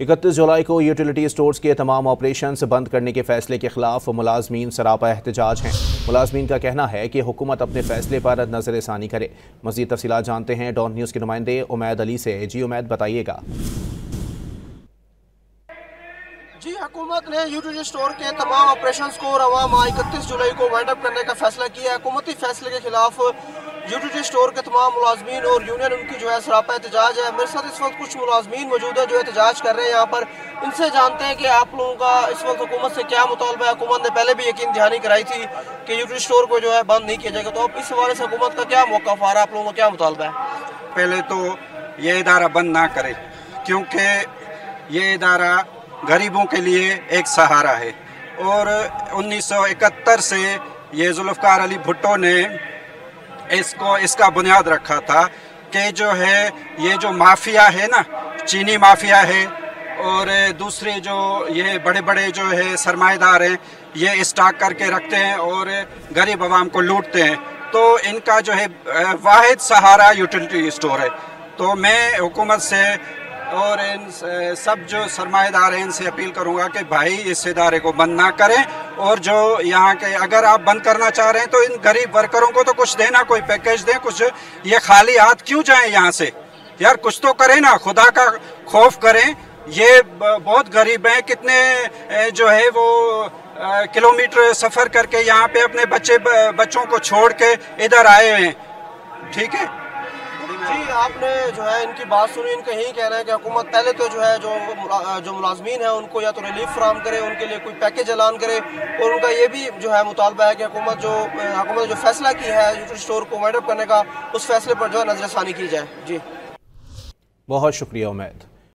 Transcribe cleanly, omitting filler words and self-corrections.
31 जुलाई को utility stores के तमाम ऑपरेशंस बंद करने के फैसले के खिलाफ मुलाजमीन सरापा एहतजाज हैं। मुलाजमीन का कहना है कि हुकूमत अपने फैसले पर नजरसानी करे। मज़ीद तफसीलात जानते हैं डॉन न्यूज़ के नुमाइंदे उमैद अली से। जी उमैद, बताइएगा। जी, हुकूमत ने यूटिलिटी स्टोर के तमाम ऑपरेशंस को रवा माह 31 जुलाई को वाइंड अप करने का फैसला किया है। हुकूमती फैसले के खिलाफ यूटिलिटी स्टोर के तमाम मुलाजमीन और यूनियन उनकी जो है सरापा एहतजाज है। मेरे साथ इस वक्त कुछ मुलाजमीन मौजूद है जो एहतजाज कर रहे हैं यहाँ पर। इनसे जानते हैं कि आप लोगों का इस वक्त हुकूमत से क्या मुतालबा है। हुकूमत ने पहले भी यकीन दहानी कराई थी कि यूटिलिटी स्टोर को जो है बंद नहीं किया जाएगा, तो अब इस हवाले से हुकूमत का क्या मौक़िफ़ आ रहा है, आप लोगों का क्या मुतालबा है? पहले तो ये इदारा बंद ना करे, क्योंकि ये इदारा गरीबों के लिए एक सहारा है और 1971 से ये जुल्फ़िकार अली भुट्टो ने इसका बुनियाद रखा था कि जो है ये जो माफिया है ना, चीनी माफिया है और दूसरे जो ये बड़े बड़े जो है सरमाएदार हैं, ये स्टॉक करके रखते हैं और गरीब आवाम को लूटते हैं। तो इनका जो है वाहिद सहारा यूटिलिटी स्टोर है। तो मैं हुकूमत से और इन सब जो सरमाएदार हैं इनसे अपील करूंगा कि भाई इस इदारे को बंद ना करें, और जो यहाँ के अगर आप बंद करना चाह रहे हैं तो इन गरीब वर्करों को तो कुछ देना, कोई पैकेज दें कुछ। ये खाली हाथ क्यों जाएं यहाँ से यार, कुछ तो करें ना, खुदा का खौफ करें। ये बहुत गरीब हैं, कितने जो है वो किलोमीटर सफ़र करके यहाँ पे अपने बच्चों को छोड़ के इधर आए हैं। ठीक है जी, आपने जो है इनकी बात सुनी। इनका यही कहना है कि हुकूमत पहले तो जो है जो मुलाजमीन है उनको या तो रिलीफ फराहम करे, उनके लिए कोई पैकेज ऐलान करे, और उनका ये भी जो है मुतालबा है कि हुकूमत जो फैसला की है यूटिलिटी स्टोर को वाइंड अप करने का, उस फैसले पर जो है नजरसानी की जाए। जी, बहुत शुक्रिया उमैद।